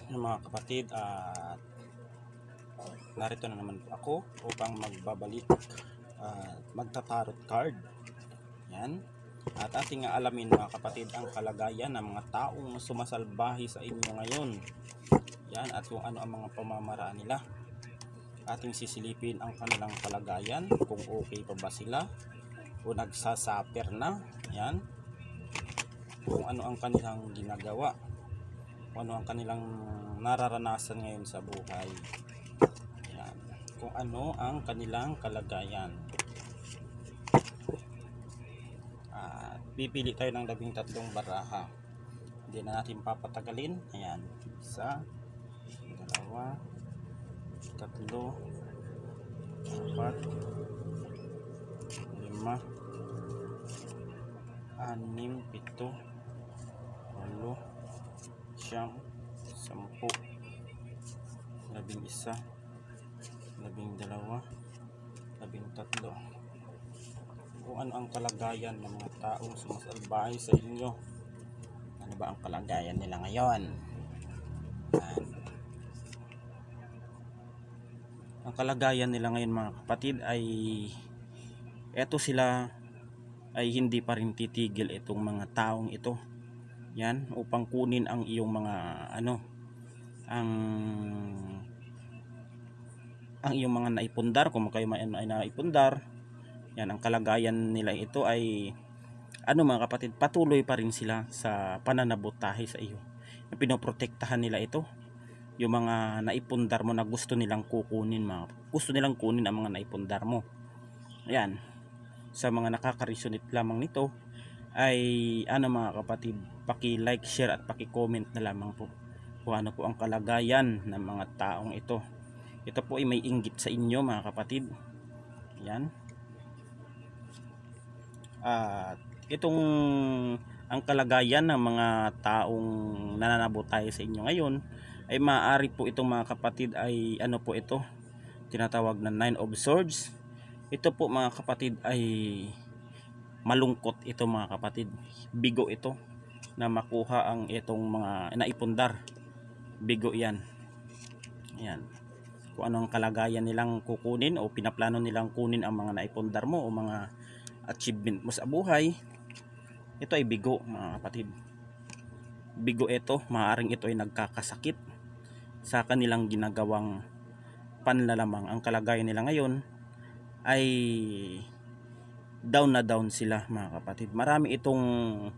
Mga kapatid, at narito na naman ako upang magbabalik at magtatarot card. Yan. At ating alamin mga kapatid ang kalagayan ng mga taong sumasalbahe sa inyo ngayon. Yan, at kung ano ang mga pamamaraan nila. Ating sisilipin ang kanilang kalagayan, kung okay pa ba sila o nagsasaper na. Yan. Kung ano ang kanilang ginagawa, kung ano ang kanilang nararanasan ngayon sa buhay. Yan. Kung ano ang kanilang kalagayan. Pipili tayo ng 13 baraha. Hindi na natin papatagalin. Ayan. 1, 2, 3, 4, 5, 6, 6, 7, 8, 9, 10, 11, 12, 13. Kung ano ang kalagayan ng mga taong sumasalbahe sa inyo. Ano ba ang kalagayan nila ngayon? Yan. Ang kalagayan nila ngayon mga kapatid ay eto sila ay hindi pa rin titigil itong mga taong ito. Yan, upang kunin ang iyong mga ang iyong mga naipundar, kung kayo may naipundar. Yan, ang kalagayan nila ito ay mga kapatid, patuloy pa rin sila sa pananabotahe sa iyo. Pinoprotektahan nila ito, yung mga naipundar mo na gusto nilang kukunin, gusto nilang kunin ang mga naipundar mo. Ayan, sa mga nakaka-resonate lamang nito ay mga kapatid, paki-like, share at paki-comment na lamang po kung ano po ang kalagayan ng mga taong ito. Ito po ay may inggit sa inyo mga kapatid. Ayan. At itong ang kalagayan ng mga taong nananabotahe sa inyo ngayon ay maaari po itong mga kapatid ay po ito, tinatawag na 9 of Swords. Ito po mga kapatid ay malungkot ito mga kapatid. Bigo ito na makuha ang itong mga naipundar. Bigo yan. Ayan. Kung anong kalagayan nilang kukunin o pinaplano nilang kunin ang mga naipundar mo o mga achievement mo sa buhay, ito ay bigo mga kapatid. Bigo ito, maaaring ito ay nagkakasakit sa kanilang ginagawang panlalamang. Ang kalagayan nila ngayon ay down na down sila mga kapatid. Marami itong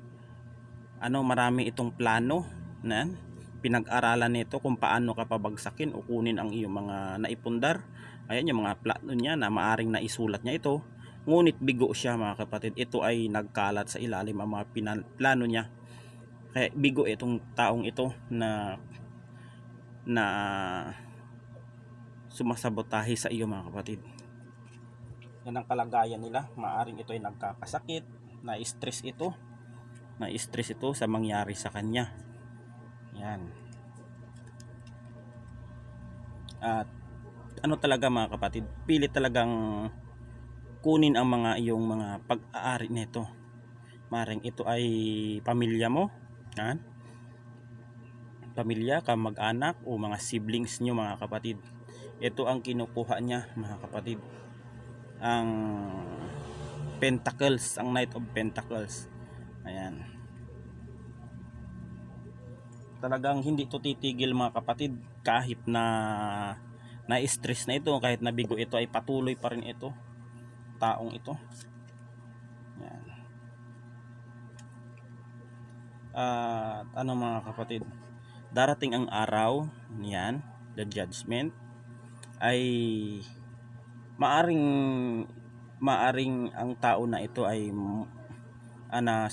plano na pinag-aralan nito kung paano ka pabagsakin o kunin ang iyong mga naipundar. Ayan yung mga plano niya na maaring naisulat niya ito. Ngunit bigo siya mga kapatid. Ito ay nagkalat sa ilalim ang mga plano niya. Kaya bigo itong taong ito na sumasabotahe sa iyo mga kapatid. Yan ang kalagayan nila. Maaring ito ay nagkakasakit, na-stress ito sa mangyari sa kanya. Yan. At talaga mga kapatid, pilit talagang kunin ang mga iyong mga pag-aari nito. Maring ito ay pamilya mo, pamilya, kamag-anak o mga siblings nyo mga kapatid. Ito ang kinukuha niya mga kapatid, ang Pentacles, ang Knight of Pentacles. Ayan, talagang hindi to titigil mga kapatid. Kahit na na-stress na ito, kahit na bigo ito, ay patuloy pa rin ito taong ito. Yan. At mga kapatid, darating ang araw niyan, the judgment, ay maaring ang tao na ito ay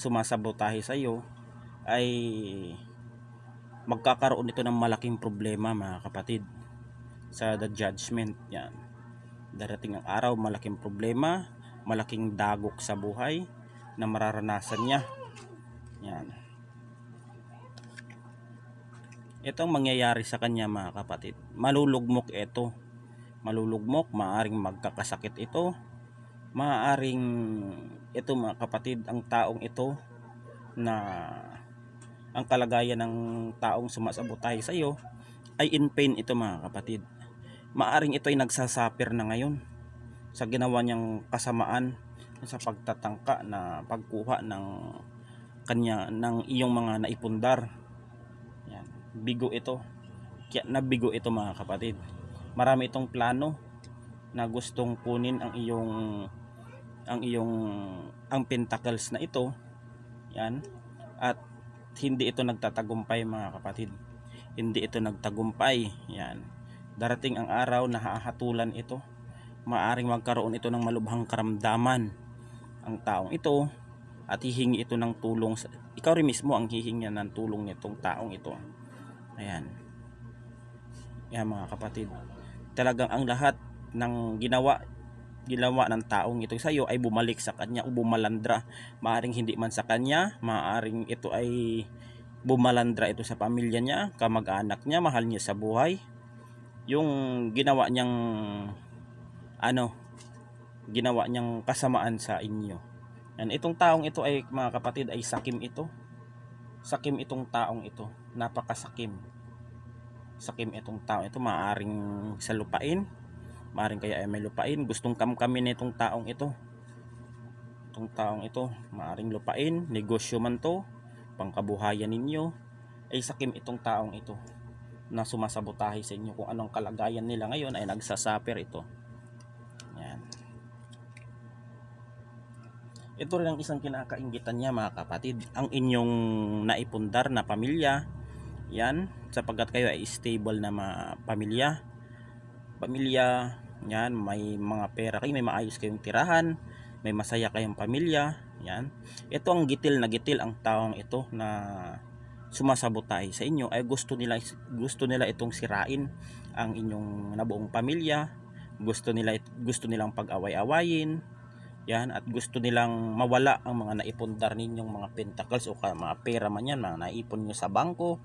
sumasabotahe sa iyo ay magkakaroon ito ng malaking problema mga kapatid sa the judgment. Yan, darating ang araw, malaking problema, malaking dagok sa buhay na mararanasan niya. Yan, itong mangyayari sa kanya mga kapatid. Malulugmok ito, maaaring magkakasakit ito, maaaring ito mga kapatid, ang taong ito na ang kalagayan ng taong sumasabotahe sa iyo ay in pain ito mga kapatid. Maaring ito ay nagsasuffer na ngayon sa ginawa niyang kasamaan sa pagtatangka na pagkuha ng iyong mga naipundar. Yan, bigo ito. Kaya nabigo ito mga kapatid. Marami itong plano na gustong kunin ang pentacles na ito. Yan. At hindi ito nagtatagumpay mga kapatid. Hindi ito nagtagumpay. Yan. Darating ang araw na hahatulan ito. Maaring magkaroon ito ng malubhang karamdaman ang taong ito at hihingi ito ng tulong. Ikaw rin mismo ang hihingi ng tulong nitong taong ito. Ayan. Yan mga kapatid. Talagang ang lahat ng ginawa ng taong ito sa iyo ay bumalik sa kanya o bumalandra. Maaring hindi man sa kanya, maaring ito ay bumalandra ito sa pamilya niya, kamag-anak niya, mahal niya sa buhay. Yung ginawa niyang kasamaan sa inyo. Yan, itong taong ito ay mga kapatid ay sakim ito. Sakim itong taong ito, napakasakim. Sakim itong taong ito, maaring sa lupain, maaring kaya ay may lupain, gustong kamkamin itong taong ito. Itong taong ito, maaring lupain, negosyo man to, pangkabuhayan ninyo, ay sakim itong taong ito na sumasabotahe sa inyo. Kung anong kalagayan nila ngayon ay nagsasuffer ito. Yan. Ito rin ang isang kinakainggitan niya mga kapatid, ang inyong naipundar na pamilya. Yan, sapagkat kayo ay stable na pamilya, yan, may mga pera kayo, may maayos kayong tirahan, may masaya kayong pamilya. Yan, ito ang gitil ang taong ito na sumasabotahe sa inyo ay gusto nila itong sirain ang inyong nabuong pamilya. Gusto nilang pag-away-awayin. Yan, at gusto nilang mawala ang mga naipundar ninyong mga pentacles o mga pera man yan, mga naipon nyo sa bangko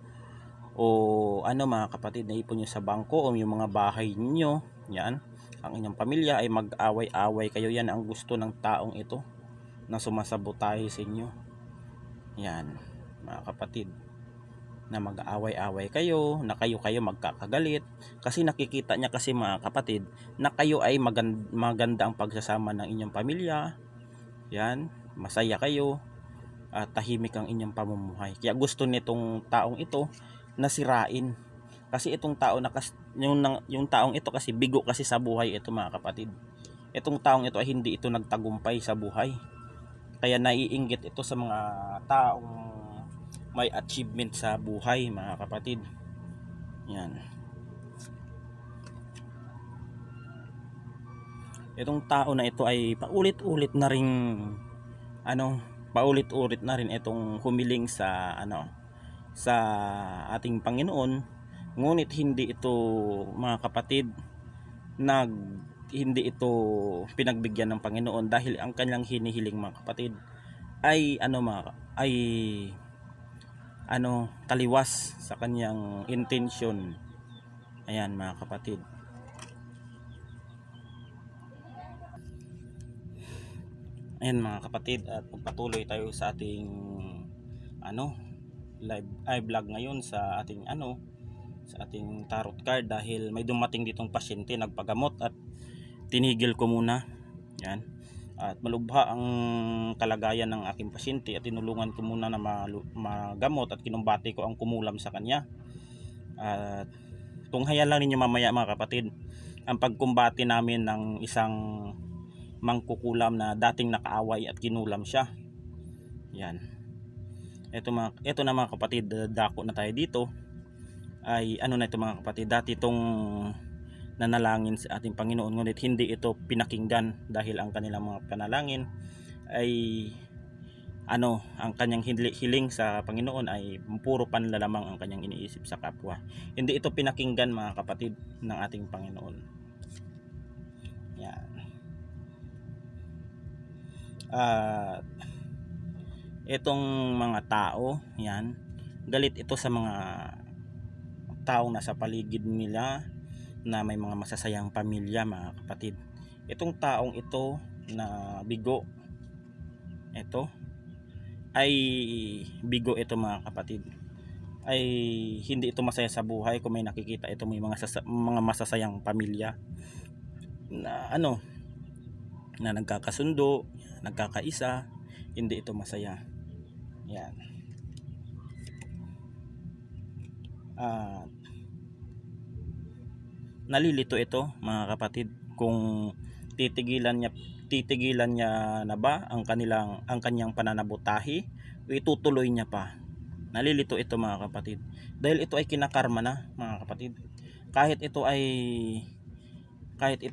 o mga kapatid, naipon nyo sa bangko o yung mga bahay ninyo. Yan, ang inyong pamilya ay mag-away-away kayo. Yan ang gusto ng taong ito na sumasabotahe sa inyo. Yan mga kapatid, na mag-aaway-away kayo, na kayo magkakagalit kasi nakikita niya kasi mga kapatid na kayo ay maganda ang pagsasama ng inyong pamilya. Yan, masaya kayo at tahimik ang inyong pamumuhay. Kaya gusto nitong taong ito na sirain kasi itong tao yung taong ito kasi bigo kasi sa buhay ito mga kapatid. Itong taong ito ay hindi ito nagtagumpay sa buhay. Kaya naiinggit ito sa mga taong may achievement sa buhay mga kapatid. Yan. Itong tao na ito ay paulit-ulit na rin itong humiling sa ating Panginoon, ngunit hindi ito mga kapatid hindi ito pinagbigyan ng Panginoon dahil ang kanyang hinihiling mga kapatid ay taliwas sa kanyang intention. Ayan mga kapatid. Ayan mga kapatid, at pagpatuloy tayo sa ating vlog ngayon sa ating sa ating tarot card dahil may dumating ditong pasyente, nagpagamot at tinigil ko muna. Yan. At malubha ang kalagayan ng aking pasyente at tinulungan ko muna na magamot at kinumbati ko ang kumulam sa kanya. At tunghayan lang ninyo mamaya mga kapatid ang pagkumbati namin ng isang mangkukulam na dating nakaaway at kinulam siya. Yan. Ito na mga kapatid, dako na tayo dito. Ay na ito mga kapatid, dati itong nanalangin sa ating Panginoon ngunit hindi ito pinakinggan dahil ang kanilang mga panalangin ay ang kanyang hiling sa Panginoon ay puro panlalamang ang kanyang iniisip sa kapwa. Hindi ito pinakinggan mga kapatid ng ating Panginoon. Yan. Itong mga tao, yan, galit ito sa mga taong nasa paligid nila na may mga masasayang pamilya mga kapatid. Itong taong ito na bigo, ito ay bigo ito mga kapatid. ay hindi ito masaya sa buhay kung may nakikita ito may mga masasayang pamilya na na nagkakasundo, nagkakaisa, hindi ito masaya. Yan. Nalilito ito mga kapatid kung titigilan niya na ba ang kanyang pananabutahi o itutuloy niya pa. Nalilito ito mga kapatid dahil ito ay kinakarma na mga kapatid. Kahit ito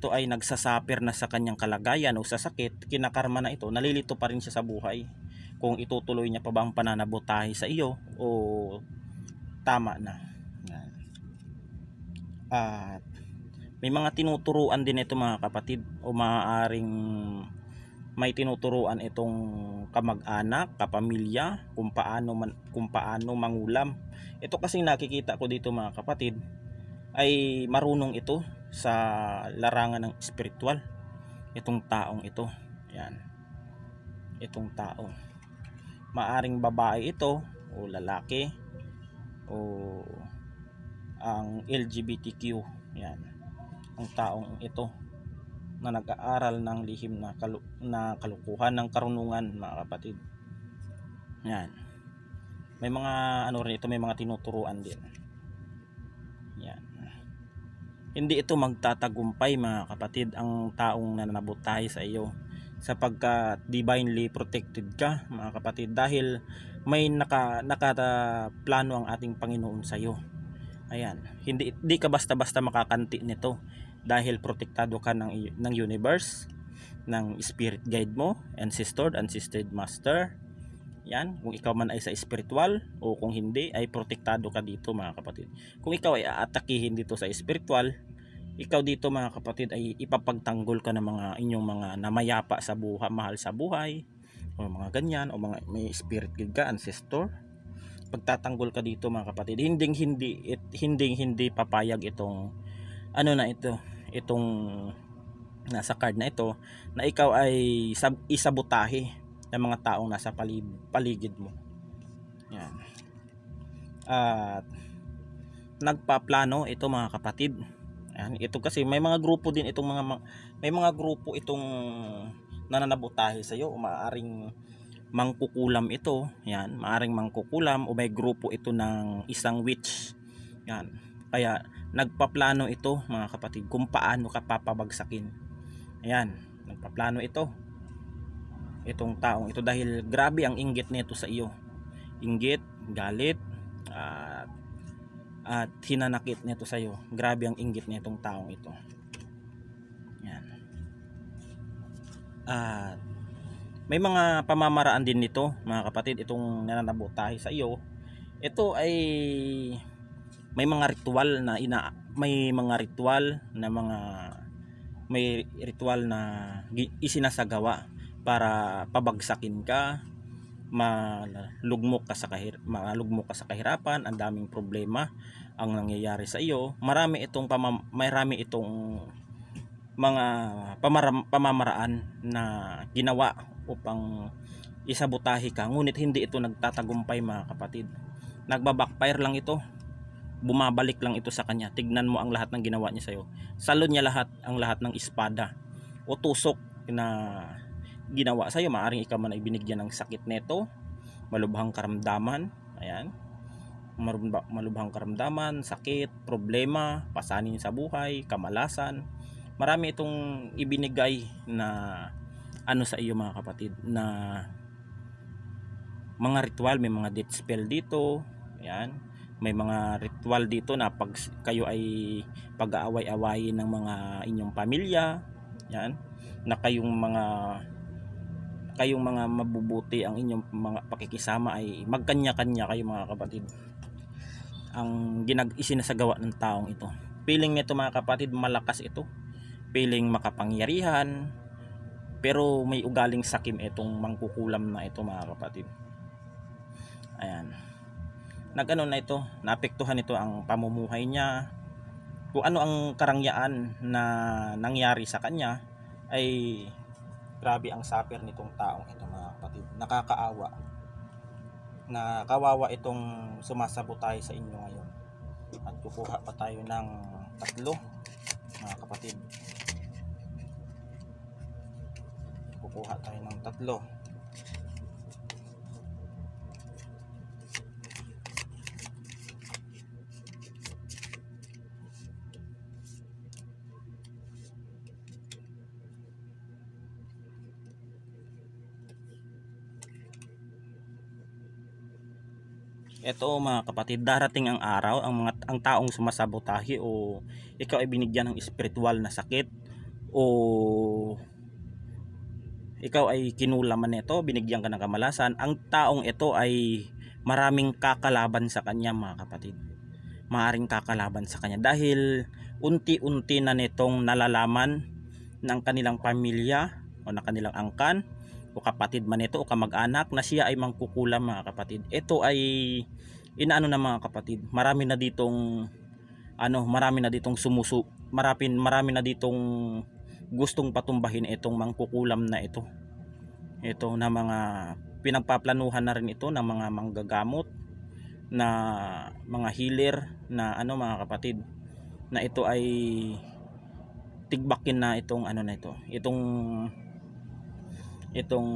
ay nagsasaper na sa kanyang kalagayan o sa sakit, kinakarma na ito, nalilito pa rin siya sa buhay kung itutuloy niya pa ba ang pananabutahi sa iyo o tama na. At may mga tinuturuan din ito mga kapatid o maaaring may tinuturuan itong kamag-anak, kapamilya kung paano mangulam. Ito kasi nakikita ko dito mga kapatid ay marunong ito sa larangan ng espiritual. Itong taong ito. Yan. Itong tao. Maaring babae ito o lalaki o ang LGBTQ. Yan. Ang taong ito na nag-aaral ng lihim na kalukuhan ng karunungan mga kapatid. Yan. May mga rin ito, may mga tinuturuan din. Yan. Hindi ito magtatagumpay mga kapatid ang taong nananabutahe sa iyo sapagkat divinely protected ka mga kapatid dahil may nakaplano ang ating Panginoon sa iyo. Ayan, hindi ka basta-basta makakanti nito dahil protektado ka ng universe, ng spirit guide mo, ancestor master. Yan, kung ikaw man ay sa spiritual o kung hindi ay protektado ka dito mga kapatid. Kung ikaw ay aatakihin dito sa spiritual, ikaw dito mga kapatid ay ipapagtanggol ka ng mga inyong mga namayapa sa buhay, mahal sa buhay o mga ganyan o mga may spirit guide ka, ancestor. Pagtatanggol ka dito mga kapatid, hindi papayag itong itong nasa card na ito na ikaw ay isabotahe ng mga taong nasa paligid mo. Yan. At nagpaplano ito mga kapatid. Yan, ito kasi may mga grupo din itong may mga grupo itong nananabutahe sa iyo, maaaring mangkukulam ito. Yan, maaring mangkukulam o may grupo ito ng isang witch. Yan. Kaya nagpaplano ito mga kapatid kung paano ka papabagsakin. Ayan, nagpaplano itong taong ito dahil grabe ang inggit nito sa iyo. Inggit, galit, at hinanakit nito sa iyo. Grabe ang inggit nitong taong ito. Yan. At may mga pamamaraan din nito mga kapatid itong nananabutahe sa iyo. Ito ay may mga ritual na may ritual na isinasagawa para pabagsakin ka, malugmok ka sa kahirapan, ang daming problema ang nangyayari sa iyo. Marami itong mga pamamaraan na ginawa upang isabotahe ka, ngunit hindi ito nagtatagumpay mga kapatid. Nagbabackfire lang ito, bumabalik lang ito sa kanya. Tignan mo ang lahat ng ginawa niya sa iyo. Salon niya ang lahat ng espada o tusok na ginawa sa iyo. Maaring ikaw man ay binigyan ng sakit neto, malubhang karamdaman. Ayan, malubhang karamdaman, sakit, problema, pasanin sa buhay, kamalasan. Marami itong ibinigay na sa iyo mga kapatid, na mga ritual. May mga death spell dito. Ayan, may mga ritual dito na pag kayo ay pag-aaway-awayin ng mga inyong pamilya, yan, na kayong mga mabubuti ang inyong mga pakikisama ay magkanya-kanya kayo mga kapatid. Ang isinasagawa ng taong ito, feeling nito mga kapatid, malakas ito, feeling makapangyarihan, pero may ugaling sakim itong mangkukulam na ito mga kapatid. Ayan, na ito, naapektuhan ito ang pamumuhay niya. Kung ano ang karangyaan na nangyari sa kanya ay grabe ang suffer nitong taong ito mga kapatid. Nakakaawa. na kawawa itong sumasabotahe sa inyo ngayon. At kukuha pa tayo ng 3 mga kapatid. Kukuha tayo ng 3. Ito mga kapatid, darating ang araw, ang taong sumasabotahe o ikaw ay binigyan ng espiritual na sakit o ikaw ay kinulaman nito, binigyan ka ng kamalasan, ang taong ito ay maraming kakalaban sa kanya mga kapatid. Maaring kakalaban sa kanya dahil unti-unti na nitong nalalaman ng kanilang pamilya o ng kanilang angkan o kapatid man ito o kamag-anak na siya ay mangkukulam mga kapatid. Ito ay inaano na mga kapatid. Marami na ditong marami na ditong gustong patumbahin itong mangkukulam na ito. Ito na mga pinagpaplanuhan na rin ito ng mga manggagamot na mga healer na mga kapatid, na ito ay tigbakin na itong itong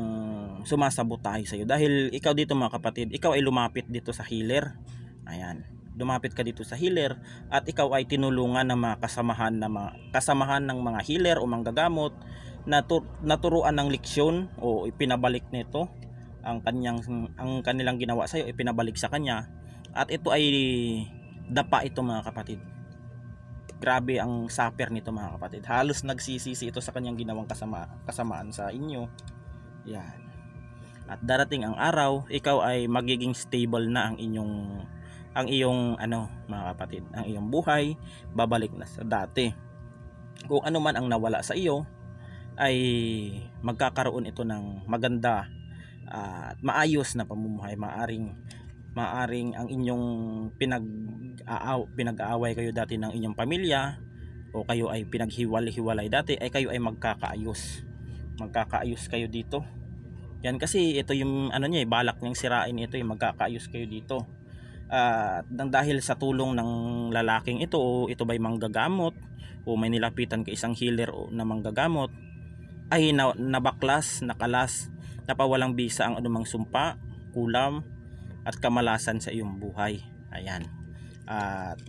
sumasabotahe sa iyo. Dahil ikaw dito mga kapatid, ikaw ay lumapit dito sa healer. Ayan, lumapit ka dito sa healer at ikaw ay tinulungan ng mga kasamahan ng mga healer o manggagamot na naturuan ng leksyon o ipinabalik nito ang kanilang ginawa sa iyo, ipinabalik sa kanya. At ito ay dapa ito mga kapatid. Grabe ang suffer nito mga kapatid. Halos nagsisisi ito sa kanyang ginawang kasamaan sa inyo. Yan. At darating ang araw, ikaw ay magiging stable na ang iyong mga kapatid, ang iyong buhay babalik na sa dati. Kung ano man ang nawala sa iyo ay magkakaroon ito ng maganda at maayos na pamumuhay. Maaring ang inyong pinag-aaway kayo dati ng inyong pamilya o kayo ay pinaghiwalay dati, ay kayo ay magkakaayos kayo dito. Yan kasi ito yung balak niyang sirain ito, yung magkakaayos kayo dito. Nang dahil sa tulong ng lalaking ito o ito ba'y manggagamot o may nilapitan ka isang healer o na manggagamot, ay nakalas, napawalang bisa ang anumang sumpa, kulam at kamalasan sa iyong buhay. Ayan. At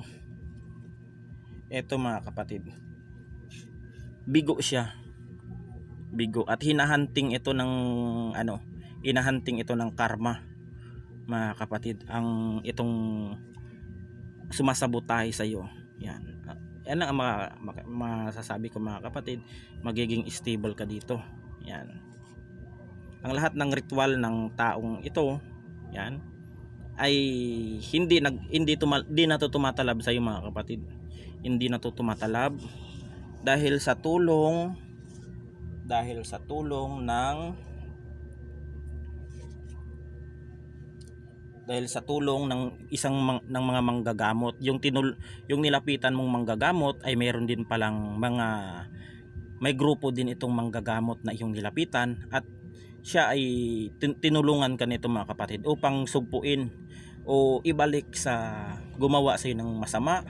eto mga kapatid, bigo siya. Bigo at hinahanting ito ng karma mga kapatid, ang itong sumasabotahe sa iyo. Yan. Yan ang masasabi ko mga kapatid, magiging stable ka dito. Yan. Ang lahat ng ritual ng taong ito, yan, ay hindi na to tumatalab sa iyo mga kapatid. Hindi na to tumatalab dahil sa tulong ng ng mga manggagamot. Yung nilapitan mong manggagamot ay mayroon din palang may grupo din itong manggagamot na iyong nilapitan, at siya ay tinulungan ka nito mga kapatid upang sugpuin o ibalik sa gumawa sa iyo ng masama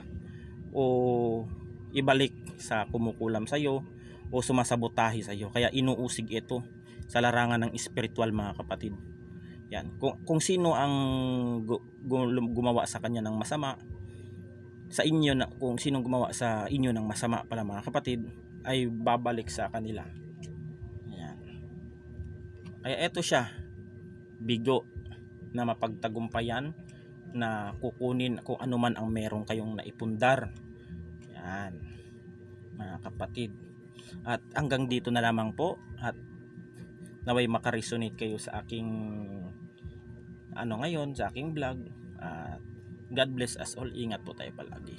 o ibalik sa kumukulam sa iyo o sumasabotahe sa iyo. Kaya inuusig ito sa larangan ng espiritual mga kapatid. Yan. Kung sino ang gumawa sa kanya ng masama sa inyo, kung sino gumawa sa inyo ng masama pala mga kapatid, ay babalik sa kanila. Yan. Kaya eto siya, bigo na mapagtagumpayan, na kukunin kung ano man ang meron kayong naipundar. Yan mga kapatid. At hanggang dito na lamang po, at naway makaresonate kayo sa aking ngayon, sa aking vlog. At God bless us all. Ingat po tayo palagi.